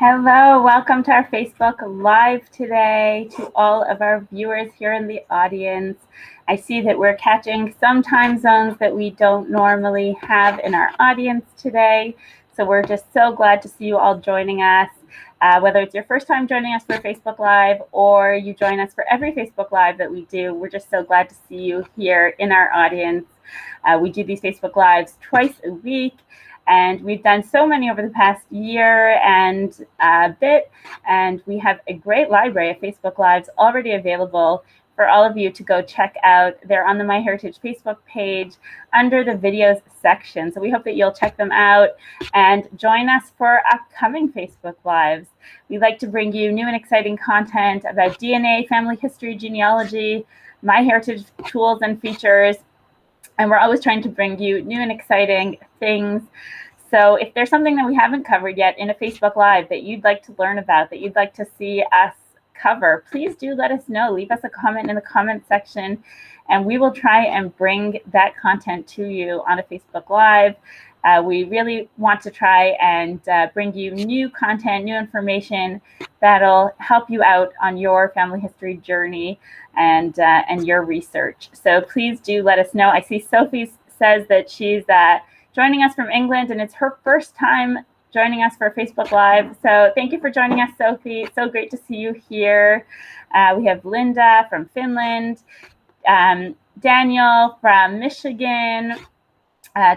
Hello, welcome to our Facebook Live today. To all of our viewers here in the audience, I see that we're catching some time zones that we don't normally have in our audience today. So we're just so glad to see you all joining us. Whether it's your first time joining us for Facebook Live or you join us for every Facebook Live that we do, we're just so glad to see you here in our audience. We do these Facebook Lives twice a week. And we've done so many over the past year and a bit, and we have a great library of Facebook Lives already available for all of you to go check out. They're on the MyHeritage Facebook page under the videos section. So we hope that you'll check them out and join us for upcoming Facebook Lives. We like to bring you new and exciting content about DNA, family history, genealogy, MyHeritage tools and features. And we're always trying to bring you new and exciting things. So if there's something that we haven't covered yet in a Facebook Live that you'd like to learn about, that you'd like to see us cover, please do let us know. Leave us a comment in the comment section, and we will try and bring that content to you on a Facebook Live. We really want to try and bring you new content, new information that'll help you out on your family history journey and your research. So please do let us know. I see Sophie says that she's joining us from England, and it's her first time joining us for Facebook Live. So thank you for joining us, Sophie. It's so great to see you here. We have Linda from Finland, Daniel from Michigan,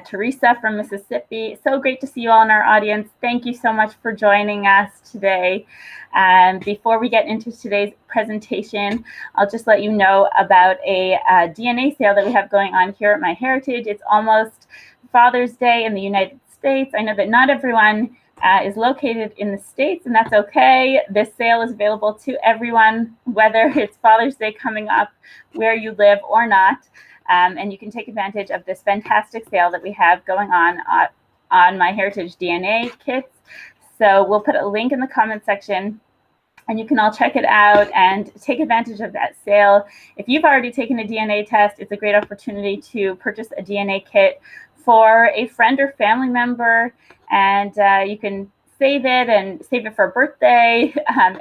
Teresa from Mississippi. So great to see you all in our audience. Thank you so much for joining us today. Before we get into today's presentation, I'll just let you know about a DNA sale that we have going on here at MyHeritage. It's almost Father's Day in the United States. I know that not everyone is located in the States, and that's okay. This sale is available to everyone, whether it's Father's Day coming up where you live or not. And you can take advantage of this fantastic sale that we have going on MyHeritage DNA kits. So we'll put a link in the comment section, and you can all check it out and take advantage of that sale. If you've already taken a DNA test, it's a great opportunity to purchase a DNA kit for a friend or family member, and you can save it for a birthday,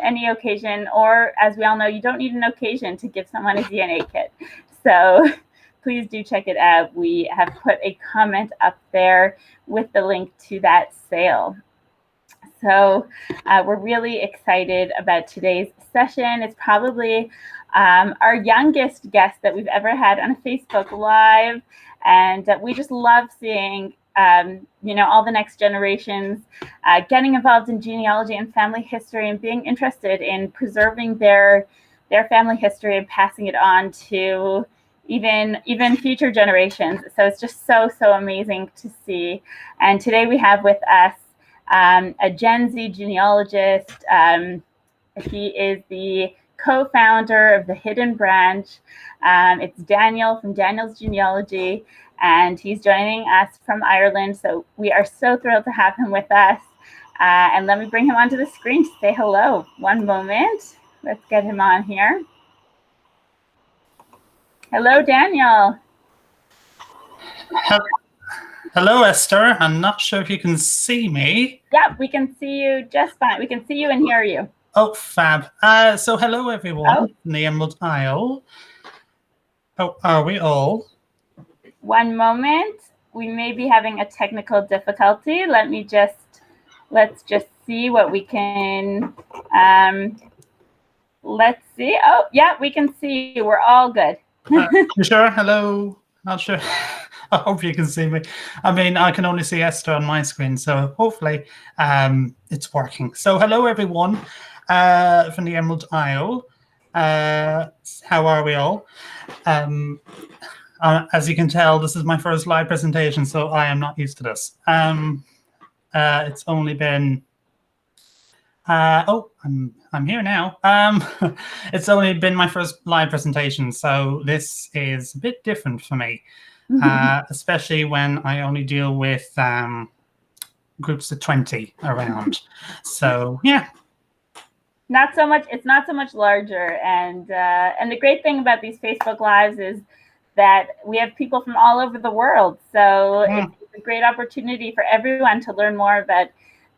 any occasion, or as we all know, you don't need an occasion to give someone a DNA kit. So please do check it out. We have put a comment up there with the link to that sale. So we're really excited about today's session. It's probably our youngest guest that we've ever had on a Facebook Live. And we just love seeing all the next generations getting involved in genealogy and family history and being interested in preserving their family history and passing it on to even future generations. So it's just so amazing to see. And today we have with us a Gen Z genealogist. He is the co-founder of the Hidden Branch. It's Daniel from Daniel's Genealogy, and he's joining us from Ireland. So we are so thrilled to have him with us. And let me bring him onto the screen to say hello. One moment. Let's get him on here. Hello, Daniel. Hello, Esther. I'm not sure if you can see me. Yep, we can see you just fine. We can see you and hear you. Oh, fab. So hello, everyone in the Emerald Isle. How are we all? One moment. We may be having a technical difficulty. Let's just see what we can, let's see. Oh, yeah, we can see you. We're all good. You sure? Hello? Not sure. I hope you can see me. I mean, I can only see Esther on my screen, so hopefully it's working. So hello, everyone from the Emerald Isle. How are we all? As you can tell, this is my first live presentation, so I am not used to this. It's only been... I'm here now. It's only been my first live presentation, so this is a bit different for me, especially when I only deal with groups of 20 around. So yeah. Not so much. It's not so much larger, and the great thing about these Facebook Lives is that we have people from all over the world. So it's a great opportunity for everyone to learn more about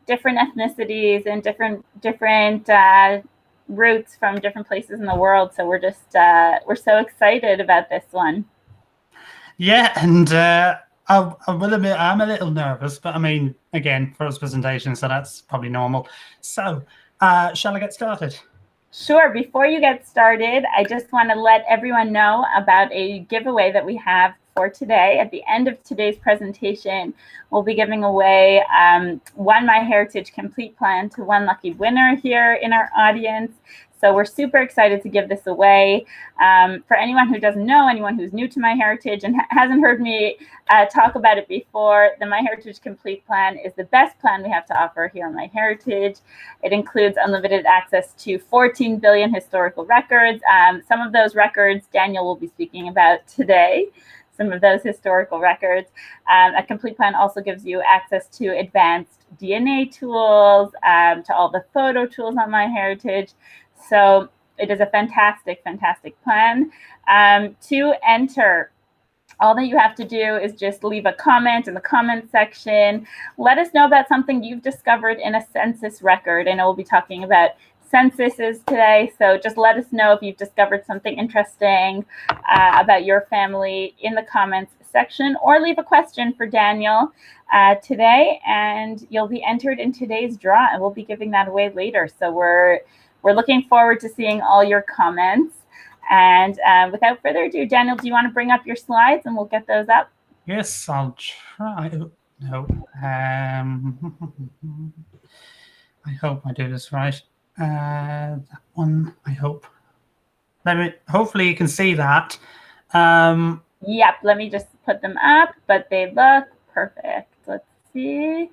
different ethnicities and different roots from different places in the world. So we're so excited about this one. Yeah, and I will admit I'm a little nervous, but I mean, again, first presentation, so that's probably normal. So, shall I get started? Sure. Before you get started, I just want to let everyone know about a giveaway that we have for today. At the end of today's presentation, we'll be giving away one MyHeritage Complete Plan to one lucky winner here in our audience. So we're super excited to give this away. For anyone who doesn't know, anyone who's new to MyHeritage and hasn't heard me talk about it before, the MyHeritage Complete Plan is the best plan we have to offer here on MyHeritage. It includes unlimited access to 14 billion historical records. Some of those records Daniel will be speaking about today. Some of those historical records. A complete plan also gives you access to advanced DNA tools, to all the photo tools on MyHeritage. So it is a fantastic, fantastic plan. To enter, all that you have to do is just leave a comment in the comment section. Let us know about something you've discovered in a census record. I know we'll be talking about censuses today, so just let us know if you've discovered something interesting about your family in the comments section, or leave a question for Daniel today, and you'll be entered in today's draw, and we'll be giving that away later. So we're looking forward to seeing all your comments. And without further ado, Daniel, do you want to bring up your slides and we'll get those up? Yes, I'll try. No. I hope I do this right. That one, I hope. Hopefully you can see that. Yep, let me just put them up, but they look perfect. Let's see.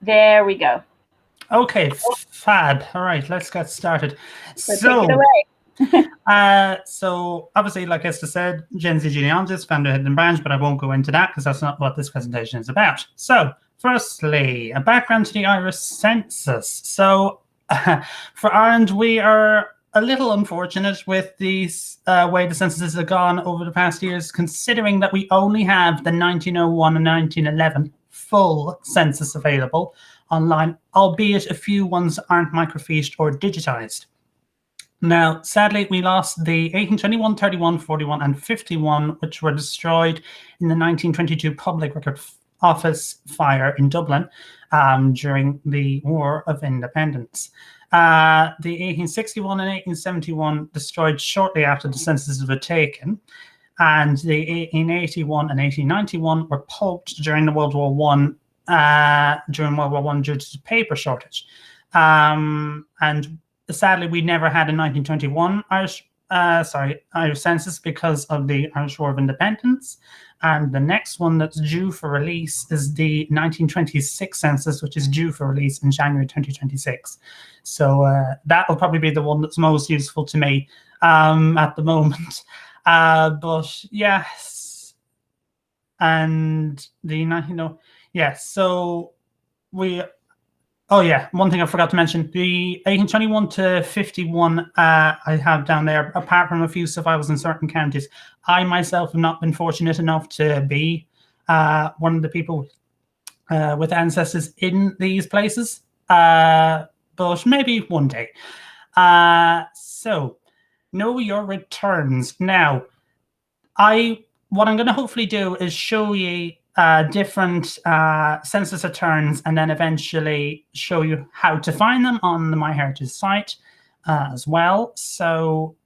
There we go. Okay, fab. All right, let's get started. So take it away. So obviously, like Esther said, Gen Z genealogist, founder Hidden Branch, but I won't go into that because that's not what this presentation is about. So firstly, a background to the Irish census. So for Ireland, we are a little unfortunate with the way the censuses have gone over the past years, considering that we only have the 1901 and 1911 full census available online, albeit a few ones aren't microfiche or digitized. Now, sadly, we lost the 1821, 31, 41, and 51, which were destroyed in the 1922 Public Record Office fire in Dublin during the War of Independence. The 1861 and 1871 destroyed shortly after the censuses were taken, and the 1881 and 1891 were pulped during the World War I, due to the paper shortage. And sadly, we never had a 1921 Irish census because of the Irish War of Independence. And the next one that's due for release is the 1926 census, which is due for release in January 2026. So that will probably be the one that's most useful to me at the moment. But yes, and the 19... Yes, so we... Oh yeah, one thing I forgot to mention, the 1821 to 51 I have down there, apart from a few survivals in certain counties. I myself have not been fortunate enough to be one of the people with ancestors in these places, but maybe one day. So, know your returns. Now, what I'm going to hopefully do is show you different census returns, and then eventually show you how to find them on the MyHeritage site as well. So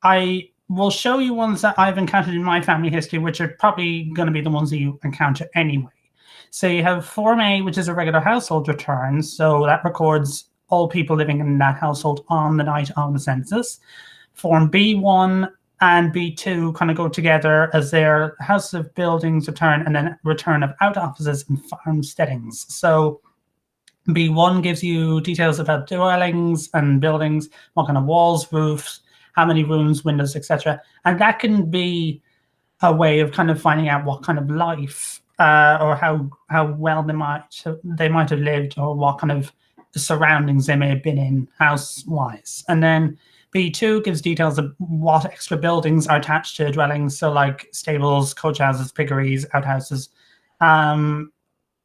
I will show you ones that I've encountered in my family history, which are probably going to be the ones that you encounter anyway. So you have Form A, which is a regular household return. So that records all people living in that household on the night of the census. Form B1 and B2 kind of go together as their House of Buildings return, and then return of out offices and farmsteadings. So B1 gives you details about dwellings and buildings, what kind of walls, roofs, how many rooms, windows, etc. And that can be a way of kind of finding out what kind of life or how well they might have lived, or what kind of surroundings they may have been in house-wise. And then B2 gives details of what extra buildings are attached to dwellings, so like stables, coach houses, piggeries, outhouses.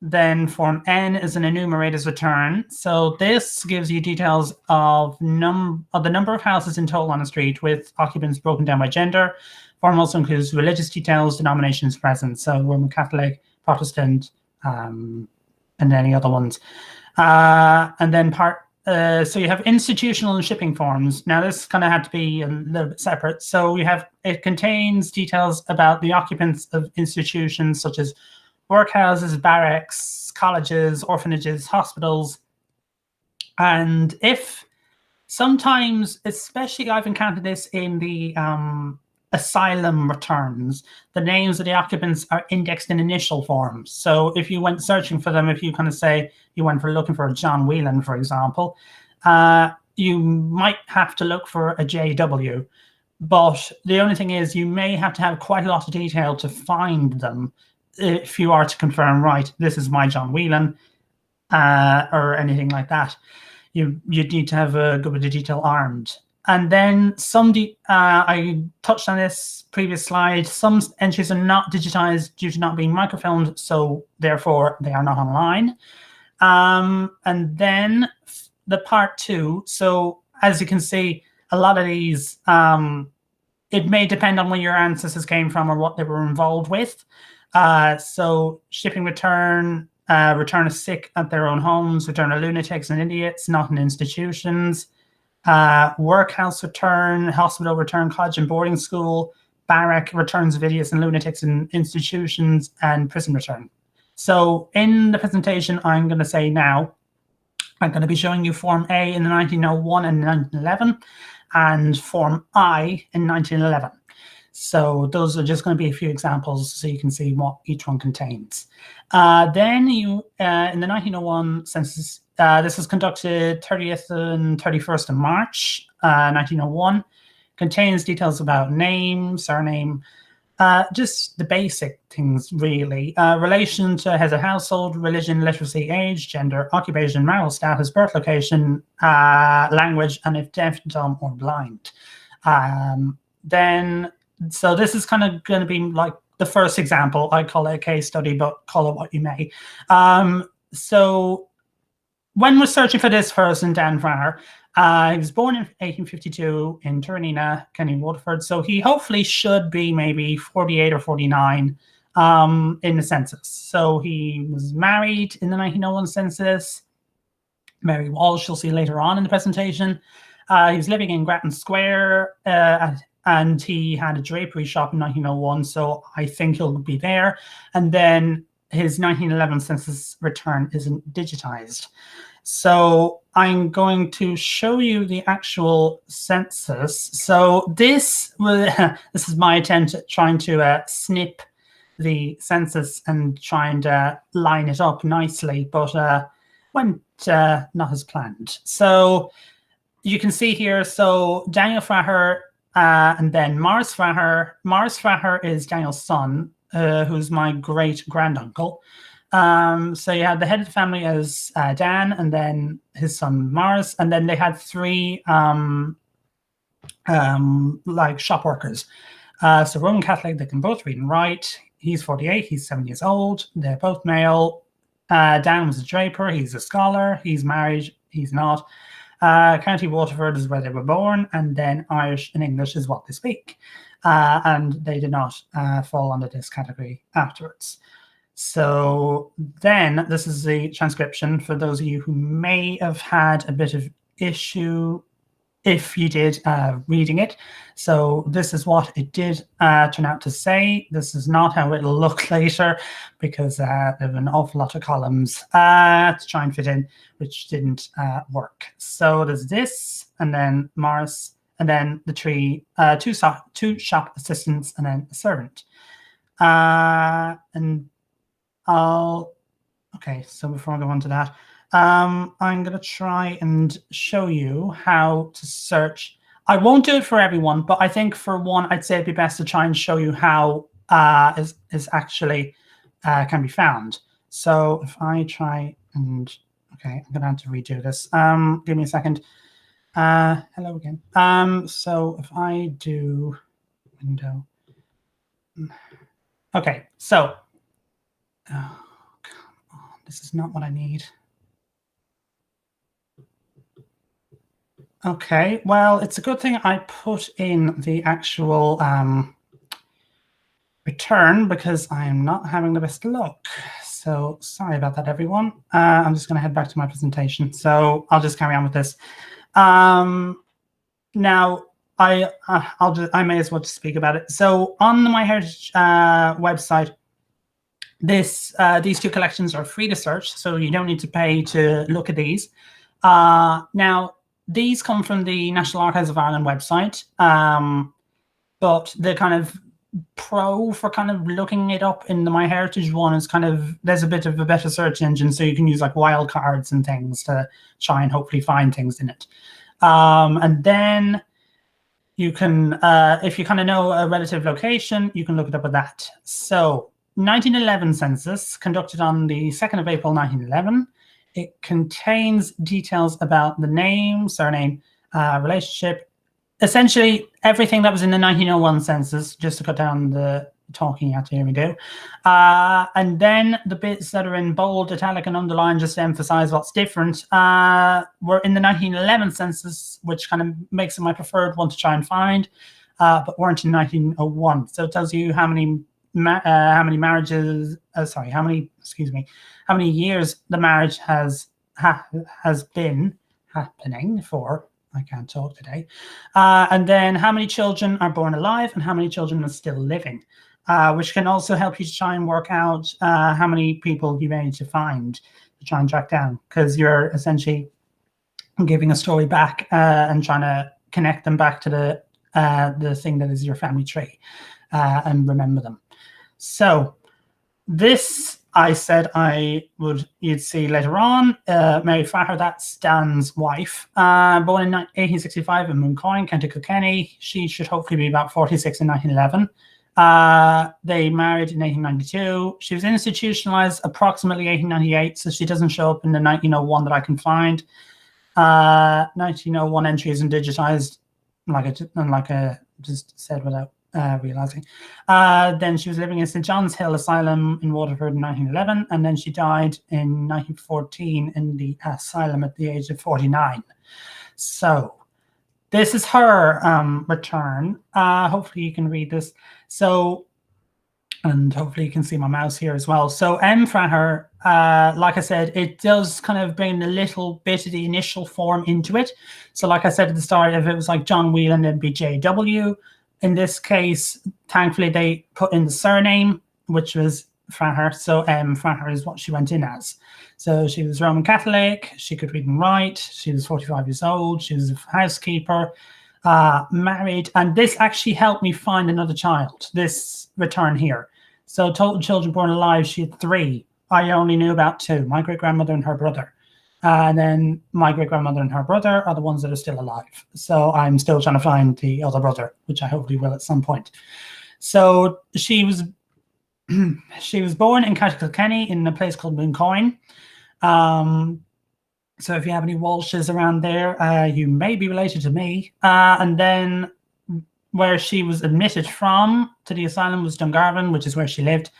Then Form N is an enumerator's return. So this gives you details of the number of houses in total on a street with occupants broken down by gender. Form also includes religious details, denominations present, so Roman Catholic, Protestant, and any other ones. And then so you have institutional and shipping forms. Now this kind of had to be a little bit separate. So it contains details about the occupants of institutions such as workhouses, barracks, colleges, orphanages, hospitals. And if sometimes, especially I've encountered this in the asylum returns, the names of the occupants are indexed in initial forms. So if you went searching for them, if you kind of say you went looking for a John Whelan, for example, you might have to look for a JW. But the only thing is you may have to have quite a lot of detail to find them if you are to confirm, right, this is my John Whelan, or anything like that. You'd need to have a good bit of detail armed. And then I touched on this previous slide, some entries are not digitized due to not being microfilmed, so therefore they are not online. And then the part 2, so as you can see, a lot of these, it may depend on where your ancestors came from or what they were involved with. So shipping return, return of sick at their own homes, return of lunatics and idiots, not in institutions, workhouse return, hospital return, college and boarding school, barrack returns of idiots and lunatics in institutions, and prison return. So in the presentation, I'm going to say now, I'm going to be showing you Form A in 1901 and 1911, and Form I in 1911. So those are just going to be a few examples so you can see what each one contains. Then in the 1901 census, this was conducted 30th and 31st of March, 1901, contains details about name, surname, just the basic things really. Relation to head of household, religion, literacy, age, gender, occupation, marital status, birth location, language, and if deaf, dumb, or blind. So this is kind of going to be like the first example. I call it a case study, but call it what you may. So when we're searching for this person, Dan Farrar, he was born in 1852 in Turinina, County Waterford. So he hopefully should be maybe 48 or 49 in the census. So he was married in the 1901 census. Mary Walsh, you'll see later on in the presentation. He was living in Grattan Square, and he had a drapery shop in 1901, so I think he'll be there. And then his 1911 census return isn't digitized. So I'm going to show you the actual census. So this is my attempt at trying to snip the census and trying to line it up nicely, but went not as planned. So you can see here, so Daniel Farrar, and then Morris Farrar. Morris Farrar is Daniel's son, who's my great-granduncle. So you had the head of the family as Dan, and then his son Morris, and then they had 3 like shop workers. So Roman Catholic, they can both read and write. He's 48, he's 7 years old. They're both male. Dan was a draper, he's a scholar, he's married, he's not. County Waterford is where they were born, and then Irish and English is what they speak. And they did not fall under this category afterwards. So then this is the transcription for those of you who may have had a bit of issue if you did reading it. So this is what it did turn out to say. This is not how it'll look later, because there are an awful lot of columns to try and fit in, which didn't work. So there's this, and then Morris, and then the 2 shop assistants, and then a servant. Okay, so before I go on to that, I'm going to try and show you how to search. I won't do it for everyone, but I think for one, I'd say it'd be best to try and show you how is actually can be found. So if I try and, okay, I'm going to have to redo this. Give me a second. Hello again. So if I do window. Okay, so, oh, come on. This is not what I need. Okay, well, it's a good thing I put in the actual return because I am not having the best luck. So sorry about that, everyone. I'm just going to head back to my presentation. So I'll just carry on with this. Now, I may as well just speak about it. So on the MyHeritage website, these two collections are free to search, so you don't need to pay to look at these. Now, these come from the National Archives of Ireland website, but the kind of pro for kind of looking it up in the MyHeritage one is kind of, there's a bit of a better search engine, so you can use like wildcards and things to try and hopefully find things in it. And then you can, if you kind of know a relative location, you can look it up with that. So 1911 census conducted on the 2nd of April 1911. It contains details about the name, surname, relationship, essentially everything that was in the 1901 census, just to cut down the talking out. Here we go. And then the bits that are in bold, italic, and underlined, just to emphasize what's different, were in the 1911 census, which kind of makes it my preferred one to try and find, but weren't in 1901. So it tells you how many marriages, how many years the marriage has been happening for. I can't talk today. And then how many children are born alive and how many children are still living, which can also help you to try and work out how many people you manage to find to try and track down, because you're essentially giving a story back and trying to connect them back to the thing that is your family tree and remember them. So this, I said you'd see later on. Mary Farrar, that's Dan's wife, born in 1865 in Mooncoin, County Kilkenny. She should hopefully be about 46 in 1911. They married in 1892. She was institutionalized approximately 1898, so she doesn't show up in the 1901 that I can find. 1901 entry isn't digitized, like I just said without realizing. Then she was living in St. John's Hill Asylum in Waterford in 1911, and then she died in 1914 in the asylum at the age of 49. So this is her return. Hopefully you can read this. So, and hopefully you can see my mouse here as well. So M. Farrar, like I said, it does kind of bring a little bit of the initial form into it. So like I said at the start, if it was like John Whelan, it'd be J.W. In this case, thankfully, they put in the surname, which was Farrar. So M. Farrar is what she went in as. So she was Roman Catholic. She could read and write. She was 45 years old. She was a housekeeper, married. And this actually helped me find another child, this return here. So total children born alive, she had 3. I only knew about 2, my great-grandmother and her brother. And then my great-grandmother and her brother are the ones that are still alive. So I'm still trying to find the other brother, which I hopefully will at some point. So she was born in County Kilkenny in a place called Mooncoin. So if you have any Walshes around there, you may be related to me. And then where she was admitted from to the asylum was Dungarvan, which is where she lived.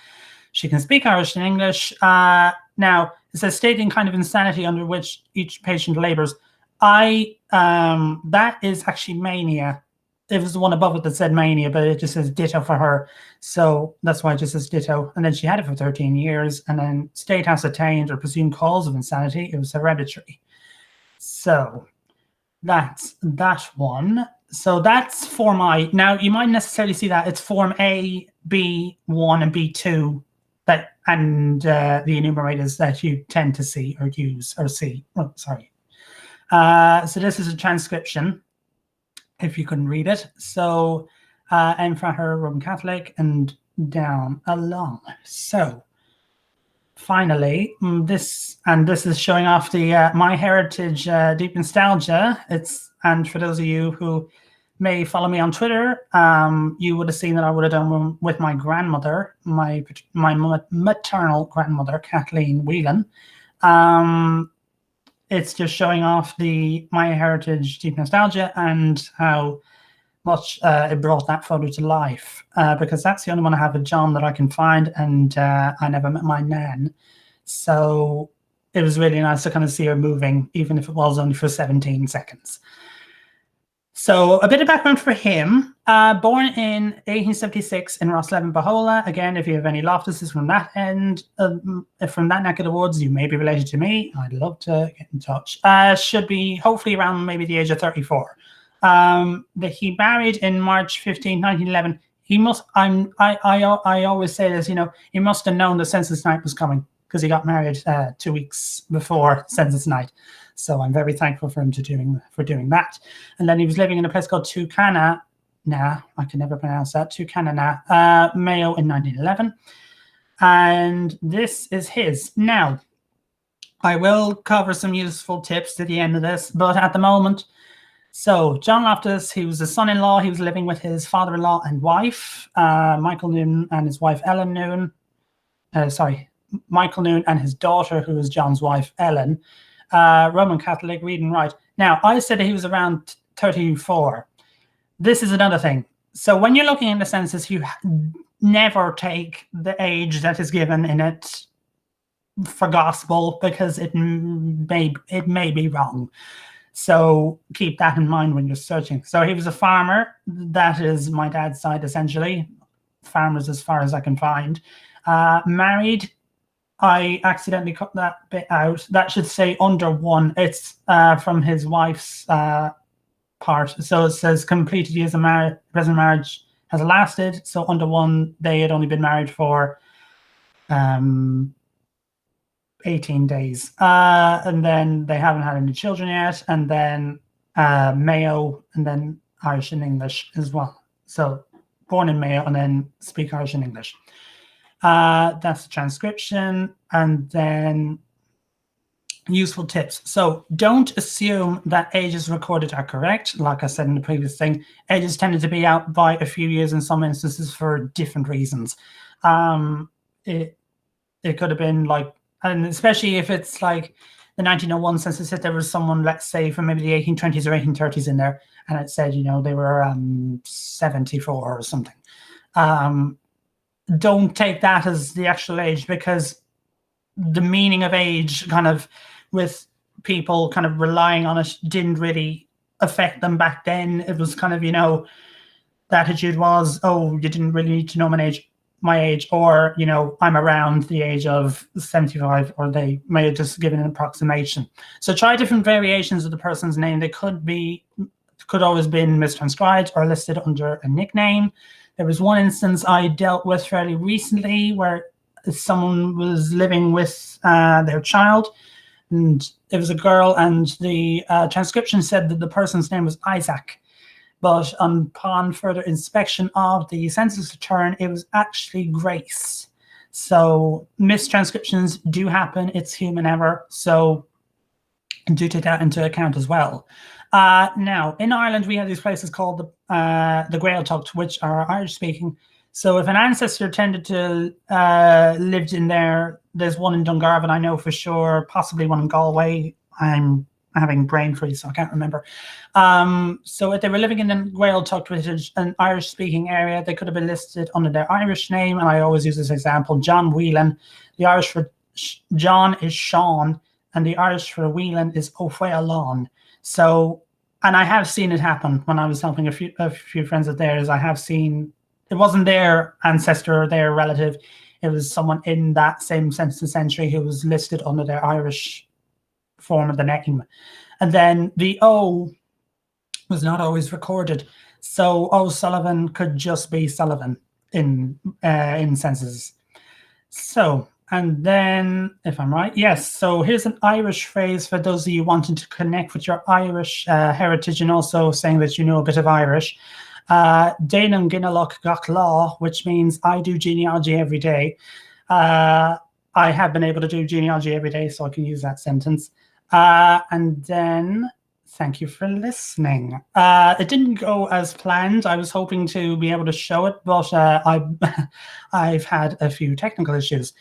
She can speak Irish and English. Now, it says stating kind of insanity under which each patient labors. That is actually mania. It was the one above it that said mania, but it just says ditto for her. So that's why it just says ditto. And then she had it for 13 years. And then state ascertained or presumed cause of insanity. It was hereditary. So that's that one. So that's Form I. Now, you might necessarily see that it's Form A, B1, and B2. And the enumerators that you tend to see or use or see. Oh, sorry. So this is a transcription, if you couldn't read it. So M. Farrar, Roman Catholic, and down along. So finally, this is showing off the MyHeritage Deep Nostalgia. And for those of you who may follow me on Twitter, you would have seen that I would have done one with my grandmother, my maternal grandmother, Kathleen Whelan. It's just showing off the MyHeritage Deep Nostalgia and how much it brought that photo to life, because that's the only one I have of John that I can find, and I never met my nan. So it was really nice to kind of see her moving, even if it was only for 17 seconds. So a bit of background for him. Born in 1876 in Rosslevin, Bahola. Again, if you have any Loftuses from that end, from that neck of the woods, you may be related to me. I'd love to get in touch. Should be hopefully around maybe the age of 34. That he married in March 15, 1911. He must. I always say this. He must have known the census night was coming because he got married 2 weeks before census night. So I'm very thankful for him for doing that. And then he was living in a place called Tucana. I can never pronounce that. Tucana, Mayo in 1911. And this is his. Now, I will cover some useful tips at the end of this, but at the moment, so John Loftus, he was a son-in-law. He was living with his father-in-law and wife, Michael Noonan, and his wife, Ellen Noonan. Michael Noonan and his daughter, who was John's wife, Ellen. Roman Catholic, read and write. Now, I said he was around 34. This is another thing. So when you're looking at the census, you never take the age that is given in it for gospel because it may be wrong. So keep that in mind when you're searching. So he was a farmer. That is my dad's side, essentially. Farmers as far as I can find. Married. I accidentally cut that bit out. That should say under 1. It's from his wife's part. So it says completed years of present marriage has lasted. So under 1, they had only been married for 18 days. And then they haven't had any children yet. And then Mayo, and then Irish and English as well. So born in Mayo and then speak Irish and English. That's the transcription. And then useful tips. So don't assume that ages recorded are correct. Like I said in the previous thing, ages tended to be out by a few years in some instances for different reasons. It could have been like, and especially if it's like the 1901 census, if there was someone, let's say, from maybe the 1820s or 1830s in there, and it said, they were 74 or something. Don't take that as the actual age, because the meaning of age kind of with people kind of relying on it didn't really affect them back then. It was kind of, the attitude was, oh, you didn't really need to know my age, or, I'm around the age of 75, or they may have just given an approximation. So try different variations of the person's name. They could always been mistranscribed or listed under a nickname. There was one instance I dealt with fairly recently where someone was living with their child, and it was a girl, and the transcription said that the person's name was Isaac. But upon further inspection of the census return, it was actually Grace. So mistranscriptions do happen. It's human error. So do take that into account as well. Now, in Ireland, we have these places called the Gaeltacht, which are Irish-speaking. So if an ancestor tended to lived in there, there's one in Dungarvan, I know for sure, possibly one in Galway. I'm having brain freeze, so I can't remember. So if they were living in the Gaeltacht, which is an Irish-speaking area, they could have been listed under their Irish name. And I always use this example, John Whelan. The Irish for John is Sean, and the Irish for Whelan is O'Fealon. So, and I have seen it happen when I was helping a few friends of theirs. I have seen, it wasn't their ancestor or their relative. It was someone in that same census century who was listed under their Irish form of the name. And then the O was not always recorded. So O'Sullivan could just be Sullivan in censuses. So, and then, if I'm right, yes. So here's an Irish phrase for those of you wanting to connect with your Irish heritage and also saying that you know a bit of Irish. Déanam Ginalach Gach Law, which means I do genealogy every day. I have been able to do genealogy every day, so I can use that sentence. And then, thank you for listening. It didn't go as planned. I was hoping to be able to show it, but I've had a few technical issues.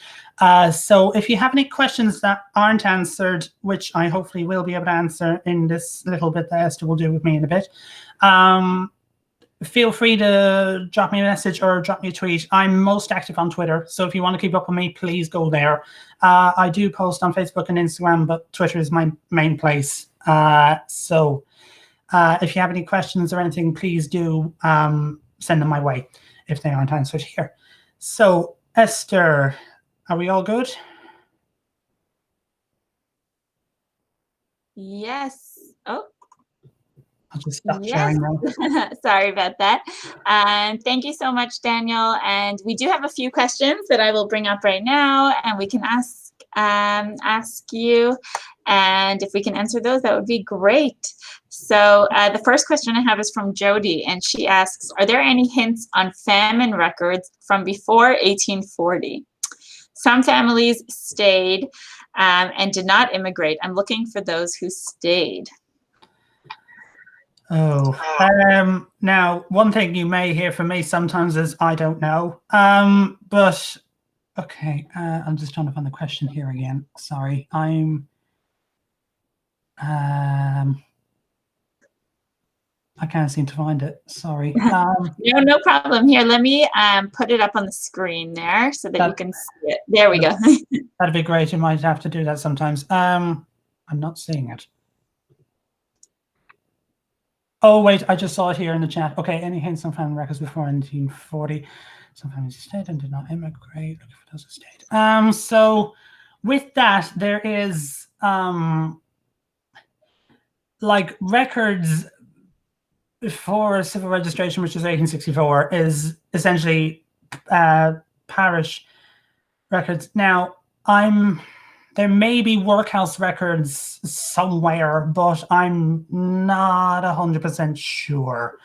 So if you have any questions that aren't answered, which I hopefully will be able to answer in this little bit that Esther will do with me in a bit, feel free to drop me a message or drop me a tweet. I'm most active on Twitter, so if you want to keep up with me, please go there. I do post on Facebook and Instagram, but Twitter is my main place. So if you have any questions or anything, please do send them my way if they aren't answered here. So, Esther, are we all good? Yes. Oh. I'll just stop sharing now. Sorry about that. Thank you so much, Daniel. And we do have a few questions that I will bring up right now, and we can ask you. And if we can answer those, that would be great. So the first question I have is from Jody, and she asks, are there any hints on famine records from before 1840? Some families stayed and did not immigrate. I'm looking for those who stayed. Oh, now one thing you may hear from me sometimes is I don't know. But okay, I'm just trying to find the question here again. Sorry, I can't seem to find it. Sorry. No problem. Here, let me put it up on the screen there so that you can see it. There we go. That'd be great. You might have to do that sometimes. I'm not seeing it. Oh, wait, I just saw it here in the chat. Okay, any hints on family records before 1940? Some families stayed and did not immigrate. Looking for those who stayed. So with that, there is like records before civil registration, which is 1864, is essentially parish records. Now, there may be workhouse records somewhere, but I'm not 100% sure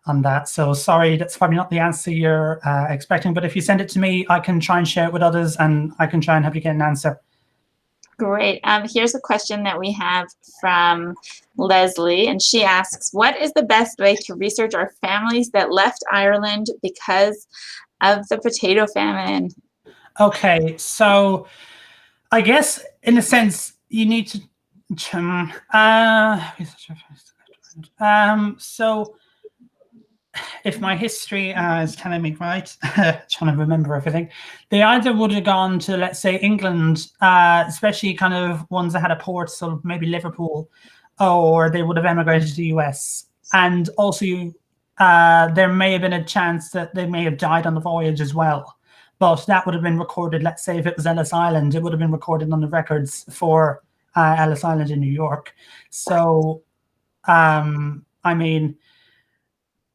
on that. So sorry, that's probably not the answer you're expecting. But if you send it to me, I can try and share it with others, and I can try and help you get an answer. Great. Here's a question that we have from Leslie, and she asks, what is the best way to research our families that left Ireland because of the potato famine? Okay, so I guess in a sense you need to so if my history is telling me right, trying to remember everything, they either would have gone to, let's say, England, especially kind of ones that had a port, so maybe Liverpool, or they would have emigrated to the US. And also there may have been a chance that they may have died on the voyage as well. But that would have been recorded, let's say if it was Ellis Island, it would have been recorded on the records for Ellis Island in New York. So, I mean,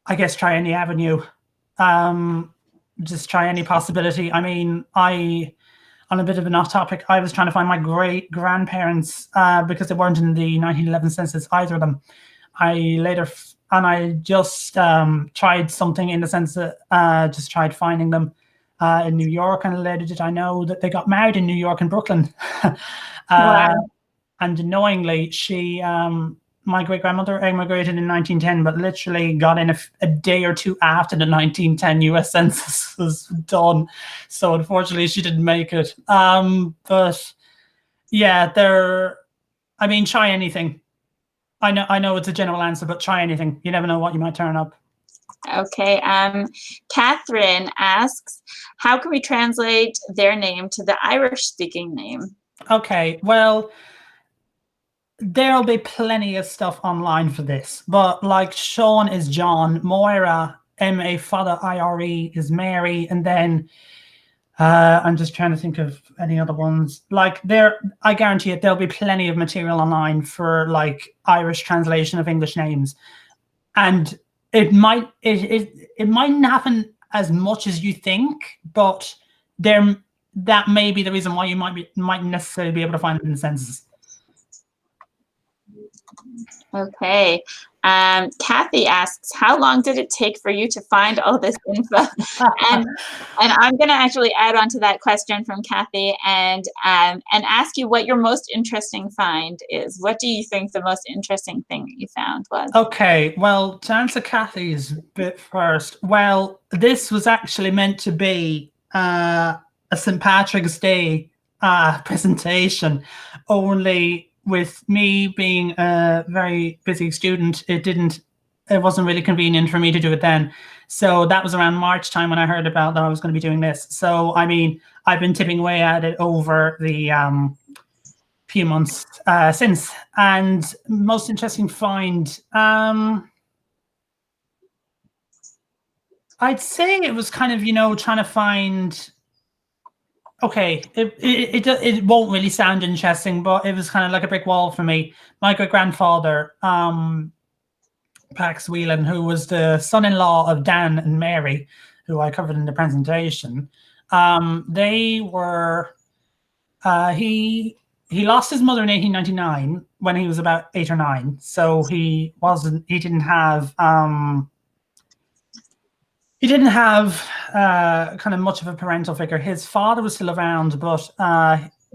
I guess try any avenue, just try any possibility. I mean, on a bit of an off topic, I was trying to find my great grandparents because they weren't in the 1911 census, either of them. I just tried something in the sense that just tried finding them in New York, and later did I know that they got married in New York and Brooklyn. Wow. And annoyingly, my great-grandmother immigrated in 1910, but literally got in a day or two after the 1910 US Census was done. So unfortunately, she didn't make it. But yeah, I mean, try anything. I know it's a general answer, but try anything. You never know what you might turn up. Okay. Catherine asks, how can we translate their name to the Irish-speaking name? Okay, well, there'll be plenty of stuff online for this, but like Sean is John, Moira, M-A-Father-I-R-E is Mary, and then I'm just trying to think of any other ones. Like I guarantee it, there'll be plenty of material online for like Irish translation of English names, and it might not happen as much as you think, but that may be the reason why you might necessarily be able to find it in the census. Okay. Kathy asks, how long did it take for you to find all this info? and I'm going to actually add on to that question from Kathy and ask you what your most interesting find is. What do you think the most interesting thing that you found was? Okay, well, to answer Kathy's bit first, well, this was actually meant to be a St. Patrick's Day presentation, only with me being a very busy student, it didn't it wasn't really convenient for me to do it then. So that was around March time when I heard about that I was going to be doing this. So I mean, I've been tipping away at it over the few months since. And most interesting find, I'd say it was kind of, you know, trying to find. Okay, it won't really sound interesting, but it was kind of like a brick wall for me. My great grandfather, Pax Whelan, who was the son-in-law of Dan and Mary, who I covered in the presentation. They were he lost his mother in 1899 when he was about 8 or 9. So he didn't have kind of much of a parental figure. His father was still around, but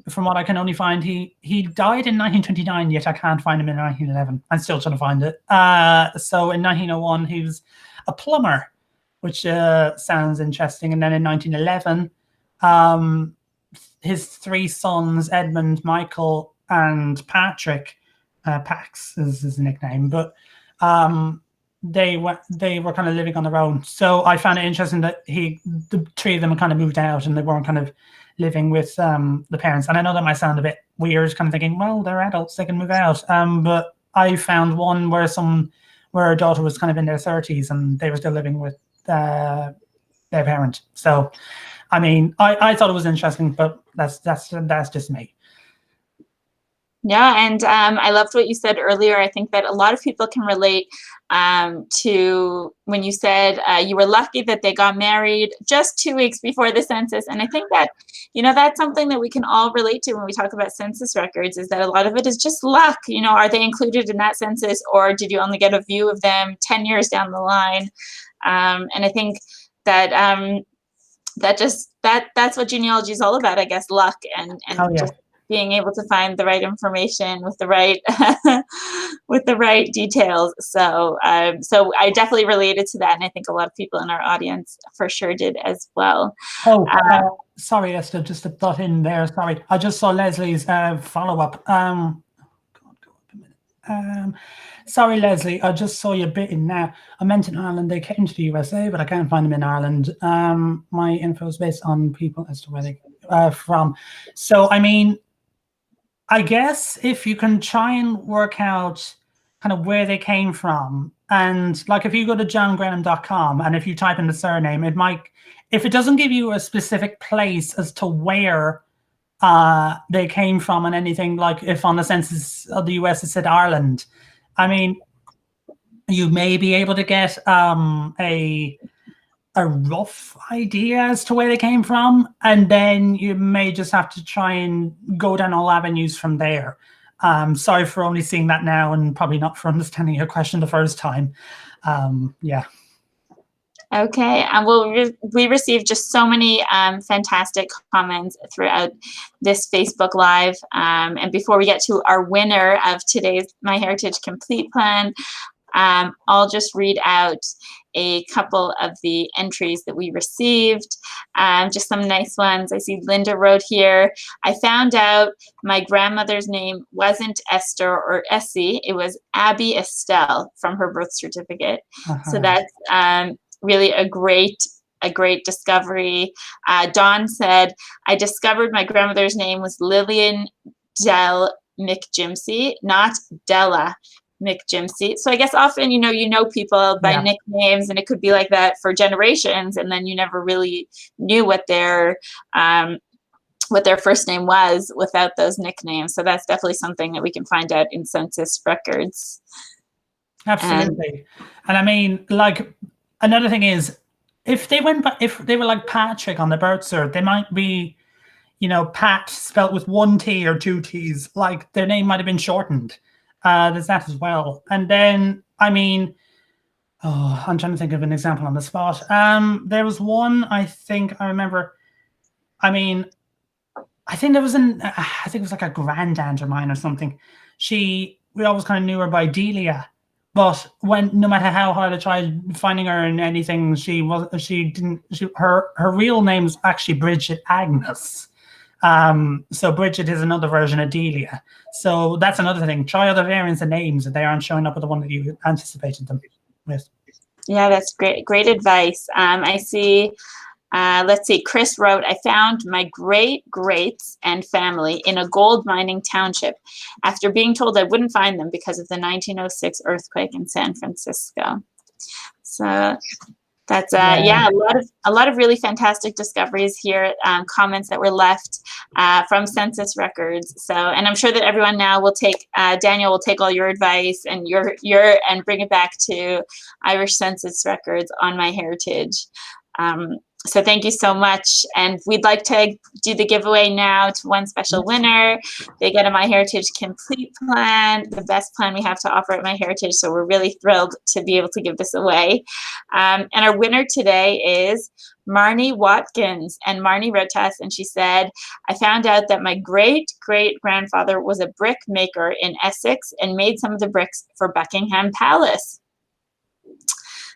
from what I can only find, he died in 1929, yet I can't find him in 1911. I'm still trying to find it. So in 1901, he was a plumber, which sounds interesting. And then in 1911, his 3 sons, Edmund, Michael, and Patrick, Pax is his nickname, but they were kind of living on their own. So I found it interesting that the 3 of them kind of moved out and they weren't kind of living with the parents. And I know that might sound a bit weird, kind of thinking, well, they're adults, they can move out. But I found one where a daughter was kind of in their 30s and they were still living with their parent. So, I mean, I thought it was interesting, but that's just me. Yeah, and I loved what you said earlier. I think that a lot of people can relate to when you said you were lucky that they got married just 2 weeks before the census. And I think that, you know, that's something that we can all relate to when we talk about census records, is that a lot of it is just luck. You know, are they included in that census, or did you only get a view of them 10 years down the line? And I think that that's what genealogy is all about, I guess, luck and just being able to find the right information with the right details. So I definitely related to that, and I think a lot of people in our audience for sure did as well. Sorry, Esther, just a thought in there. Sorry, I just saw Leslie's follow-up. Sorry, Leslie, I just saw your bit in now. I meant in Ireland, they came to the USA, but I can't find them in Ireland. My info is based on people as to where they from. So, I mean, I guess if you can try and work out kind of where they came from, and like if you go to johngrenham.com and if you type in the surname, it might, if it doesn't give you a specific place as to where they came from and anything, like if on the census of the US it said Ireland, I mean, you may be able to get a rough idea as to where they came from, and then you may just have to try and go down all avenues from there. Sorry for only seeing that now and probably not for understanding your question the first time. Yeah. Okay, and we received just so many fantastic comments throughout this Facebook Live. And before we get to our winner of today's MyHeritage Complete Plan, I'll just read out a couple of the entries that we received, just some nice ones. I see Linda wrote here, I found out my grandmother's name wasn't Esther or Essie, it was Abby Estelle from her birth certificate. So that's really a great discovery. Dawn said, I discovered my grandmother's name was Lillian Del McJimsey, not Della McJimsey. So I guess often, you know people by nicknames, and it could be like that for generations, and then you never really knew what their first name was without those nicknames. So that's definitely something that we can find out in census records. Absolutely. And I mean, like, another thing is, if they were like Patrick on the birth cert, they might be, Pat spelt with 1 T or 2 T's, like their name might have been shortened. There's that as well. And then, I mean, I'm trying to think of an example on the spot. There was one, I think I remember, I mean, I think there was I think it was like a grandaunt of mine or something. We always kind of knew her by Delia, but no matter how hard I tried finding her in anything, her real name's actually Bridget Agnes. So Bridget is another version of Delia. So that's another thing. Try other variants of names if they aren't showing up with the one that you anticipated them with. Yeah, that's great advice. I see. Let's see. Chris wrote, I found my greats and family in a gold mining township after being told I wouldn't find them because of the 1906 earthquake in San Francisco. So that's a lot of really fantastic discoveries here, comments that were left from census records. So, and I'm sure that everyone now will take, Daniel will take all your advice and and bring it back to Irish Census Records on MyHeritage. So thank you so much. And we'd like to do the giveaway now to one special winner. They get a MyHeritage Complete Plan, the best plan we have to offer at MyHeritage. So we're really thrilled to be able to give this away. And our winner today is Marnie Watkins. And Marnie wrote to us and she said, I found out that my great-great-grandfather was a brick maker in Essex and made some of the bricks for Buckingham Palace.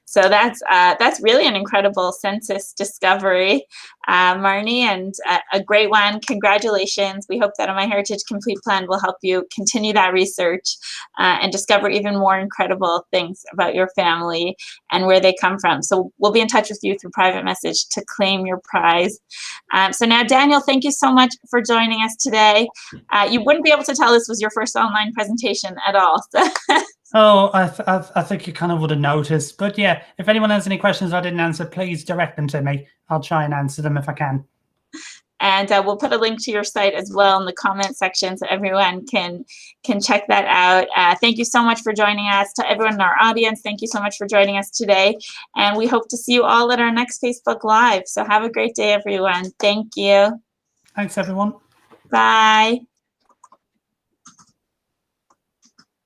So that's really an incredible census discovery, Marnie, and a great one. Congratulations. We hope that a MyHeritage Complete Plan will help you continue that research and discover even more incredible things about your family and where they come from. So we'll be in touch with you through private message to claim your prize. So now, Daniel, thank you so much for joining us today. You wouldn't be able to tell this was your first online presentation at all. So Oh, I think you kind of would have noticed. But yeah, if anyone has any questions I didn't answer, please direct them to me. I'll try and answer them if I can. And we'll put a link to your site as well in the comment section so everyone can check that out. Thank you so much for joining us. To everyone in our audience, thank you so much for joining us today. And we hope to see you all at our next Facebook Live. So have a great day, everyone. Thank you. Thanks, everyone. Bye.